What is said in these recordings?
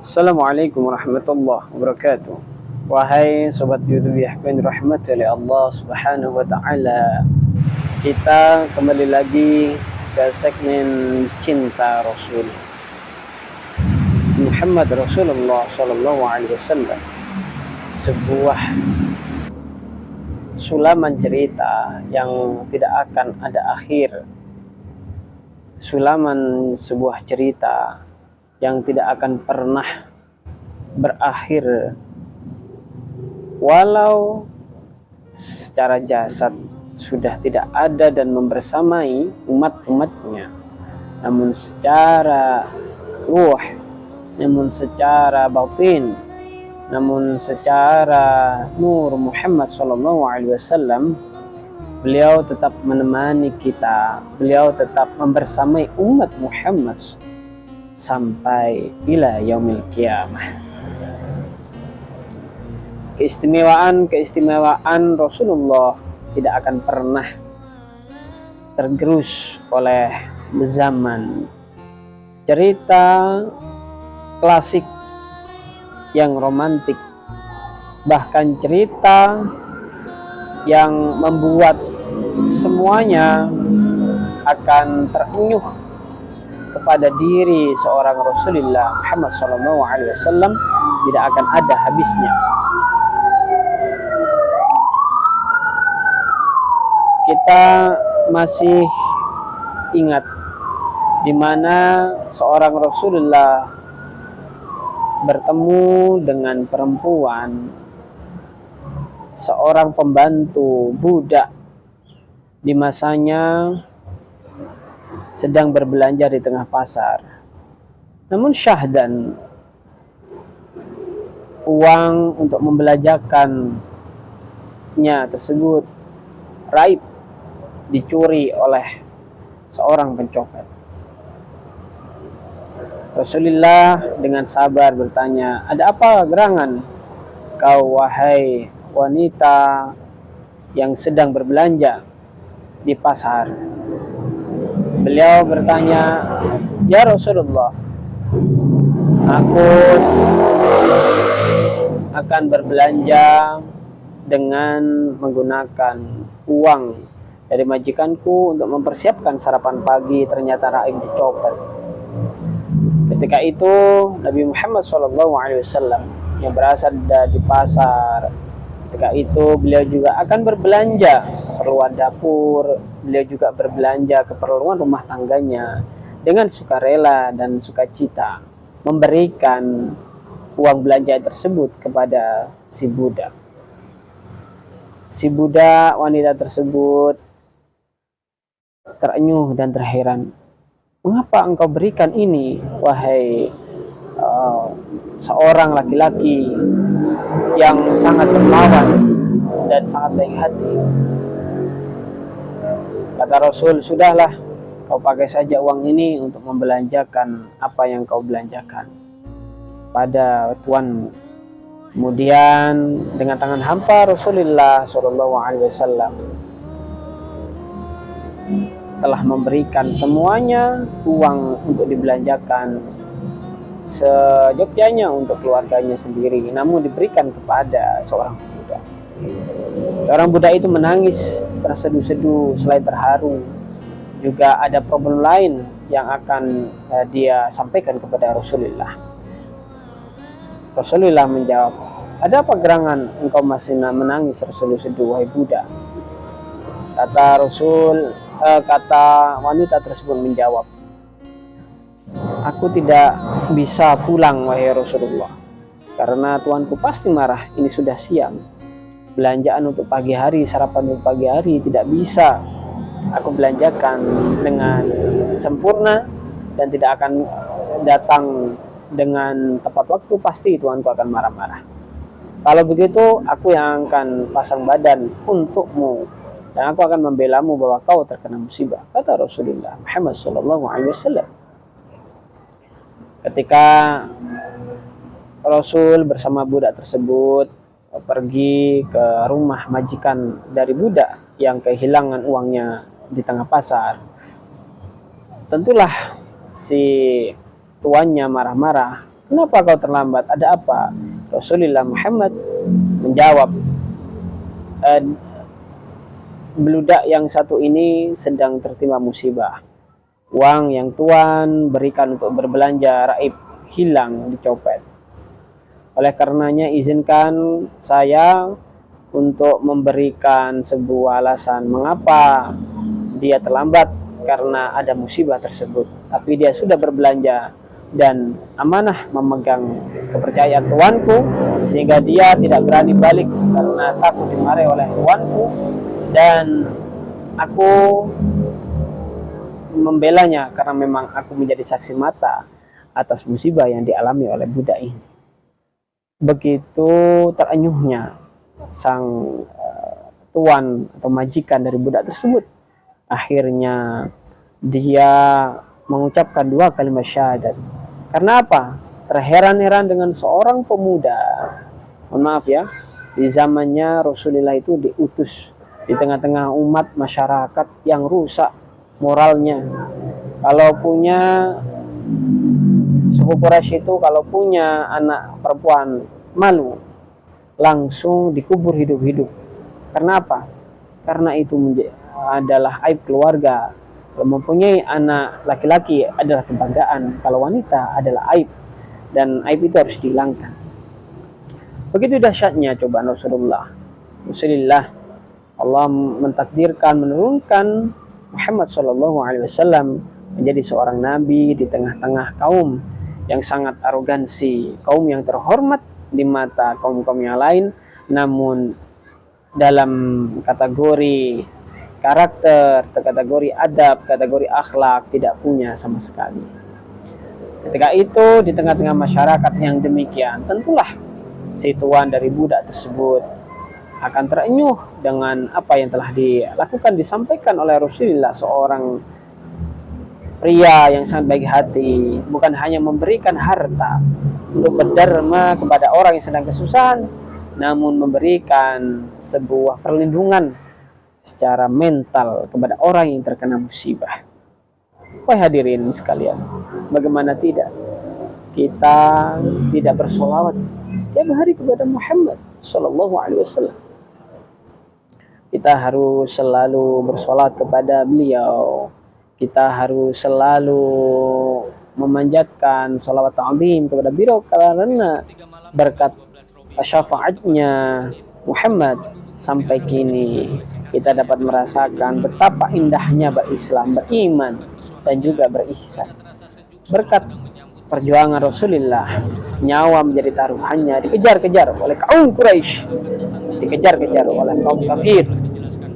Assalamualaikum warahmatullahi wabarakatuh. Wahai sobat YouTube yang dirahmati oleh Allah Subhanahu wa taala. Kita kembali lagi ke segmen Cinta Rasul Muhammad Rasulullah sallallahu alaihi wasallam. Sebuah sulaman cerita yang tidak akan ada akhir. Sulaman sebuah cerita yang tidak akan pernah berakhir, walau secara jasad sudah tidak ada dan membersamai umat-umatnya, namun secara ruh, namun secara batin, namun secara nur Muhammad sallallahu alaihi wasallam, beliau tetap menemani kita, beliau tetap membersamai umat Muhammad sampai ila yaumil qiyamah. Keistimewaan Rasulullah tidak akan pernah tergerus oleh zaman. Cerita klasik yang romantik, bahkan cerita yang membuat semuanya akan terenyuh kepada diri seorang Rasulullah Muhammad SAW tidak akan ada habisnya. Kita masih ingat di mana seorang Rasulullah bertemu dengan perempuan, seorang pembantu budak di masanya sedang berbelanja di tengah pasar. Namun syahdan, uang untuk membelanjakannya tersebut raib, dicuri oleh seorang pencopet. Rasulullah dengan sabar bertanya, "Ada apa gerangan kau wahai wanita yang sedang berbelanja di pasar?" Beliau bertanya, "Ya Rasulullah, aku akan berbelanja dengan menggunakan uang dari majikanku untuk mempersiapkan sarapan pagi, ternyata raib dicopet." Ketika itu Nabi Muhammad SAW yang berasal dari pasar, ketika itu beliau juga akan berbelanja keperluan dapur, beliau juga berbelanja keperluan rumah tangganya dengan sukarela dan sukacita, memberikan uang belanja tersebut kepada si budak. Si budak wanita tersebut terenyuh dan terheran. "Mengapa engkau berikan ini, wahai seorang laki-laki yang sangat dermawan dan sangat baik hati?" Kata Rasul, "Sudahlah, kau pakai saja uang ini untuk membelanjakan apa yang kau belanjakan pada tuanmu." Kemudian dengan tangan hampa Rasulullah SAW telah memberikan semuanya uang untuk dibelanjakan seyogyanya untuk keluarganya sendiri, namun diberikan kepada seorang budak. Seorang budak itu menangis terseduh-seduh. Selain terharu, juga ada problem lain yang akan dia sampaikan kepada Rasulullah. Rasulullah menjawab, "Ada apa gerangan engkau masih menangis terseduh-seduh, wahai budak?" Kata wanita tersebut menjawab, "Aku tidak bisa pulang, wahai Rasulullah, karena tuanku pasti marah. Ini sudah siang. Belanjaan untuk pagi hari, sarapan untuk pagi hari tidak bisa aku belanjakan dengan sempurna dan tidak akan datang dengan tepat waktu. Pasti tuanku akan marah-marah. Kalau begitu, aku yang akan pasang badan untukmu dan aku akan membelamu bahwa kau terkena musibah," kata Rasulullah Muhammad SAW. Ketika Rasul bersama budak tersebut pergi ke rumah majikan dari budak yang kehilangan uangnya di tengah pasar, tentulah si tuannya marah-marah kenapa kau terlambat? Ada apa? Rasulullah Muhammad menjawab, "Eh, beludak yang satu ini sedang tertimpa musibah. Uang yang Tuan berikan untuk berbelanja raib hilang, dicopet. Oleh karenanya izinkan saya untuk memberikan sebuah alasan mengapa dia terlambat, karena ada musibah tersebut. Tapi dia sudah berbelanja dan amanah memegang kepercayaan tuanku, sehingga dia tidak berani balik karena takut dimarahi oleh tuanku, dan aku membelanya karena memang aku menjadi saksi mata atas musibah yang dialami oleh budak ini." Begitu terenyuhnya sang tuan atau majikan dari budak tersebut. Akhirnya dia mengucapkan dua kalimat syahadat. Karena apa? Terheran-heran dengan seorang pemuda. Mohon maaf ya, di zamannya Rasulullah itu diutus di tengah-tengah umat masyarakat yang rusak moralnya. Kalau punya suku Quraisy itu, kalau punya anak perempuan malu, langsung dikubur hidup-hidup. Karena apa? Karena itu adalah aib keluarga. Kalau mempunyai anak laki-laki adalah kebanggaan, kalau wanita adalah aib, dan aib itu harus dihilangkan. Begitu dahsyatnya cobaan Rasulullah. Allah mentakdirkan menurunkan Muhammad SAW menjadi seorang nabi di tengah-tengah kaum yang sangat arogansi, kaum yang terhormat di mata kaum-kaum yang lain, namun dalam kategori karakter, kategori adab, kategori akhlak tidak punya sama sekali. Ketika itu di tengah-tengah masyarakat yang demikian, tentulah si tuan dari budak tersebut akan terenyuh dengan apa yang telah dilakukan, disampaikan oleh Rasulullah, seorang pria yang sangat baik hati, bukan hanya memberikan harta untuk berderma kepada orang yang sedang kesusahan, namun memberikan sebuah perlindungan secara mental kepada orang yang terkena musibah. Wahai hadirin sekalian, bagaimana tidak kita tidak bersolawat setiap hari kepada Muhammad Sallallahu Alaihi Wasallam? Kita harus selalu bersolat kepada beliau. Kita harus selalu memanjatkan salawat ta'zim kepada beliau, karena berkat syafaatnya Muhammad sampai kini kita dapat merasakan betapa indahnya berislam, beriman, dan juga berihsan. Berkat perjuangan Rasulullah, nyawa menjadi taruhannya, dikejar-kejar oleh kaum Quraisy, dikejar-kejar oleh kaum kafir,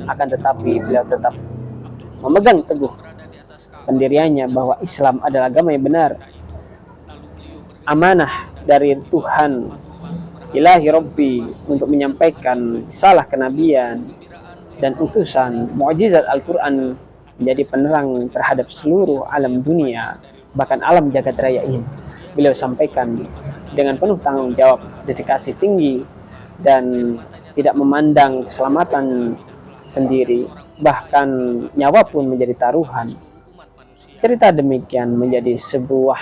akan tetapi beliau tetap memegang teguh pendiriannya bahwa Islam adalah agama yang benar, amanah dari Tuhan Ilahi Rabbi untuk menyampaikan salah kenabian dan utusan mukjizat Al-Quran menjadi penerang terhadap seluruh alam dunia, bahkan alam jagat raya ini. Beliau sampaikan dengan penuh tanggung jawab, dedikasi tinggi, dan tidak memandang keselamatan sendiri, bahkan nyawa pun menjadi taruhan. Cerita demikian menjadi sebuah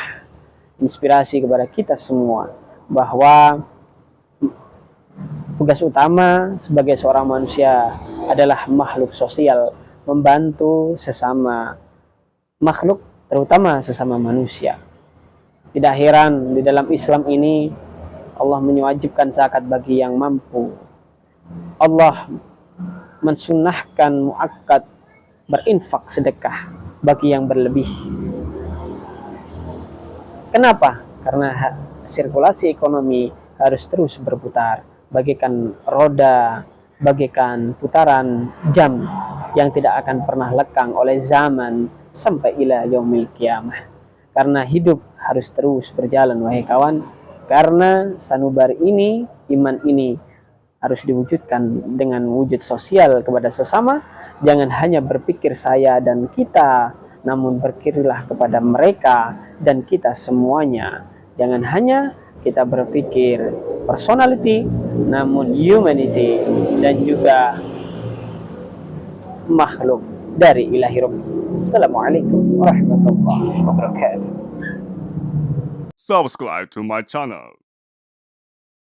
inspirasi kepada kita semua bahwa tugas utama sebagai seorang manusia adalah makhluk sosial, membantu sesama makhluk, terutama sesama manusia. Tidak heran di dalam Islam ini Allah mewajibkan zakat bagi yang mampu. Allah mensunahkan muakkad berinfak sedekah bagi yang berlebih. Kenapa? Karena sirkulasi ekonomi harus terus berputar, bagaikan roda, bagaikan putaran jam yang tidak akan pernah lekang oleh zaman sampai ila yaumil qiyamah. Karena hidup harus terus berjalan, wahai kawan. Karena sanubari ini, iman ini harus diwujudkan dengan wujud sosial kepada sesama. Jangan hanya berpikir saya dan kita, namun berpikirlah kepada mereka dan kita semuanya. Jangan hanya kita berpikir personality, namun humanity, dan juga makhluk dari ilahi Rabbi. Assalamualaikum warahmatullahi wabarakatuh. subscribe to my channel.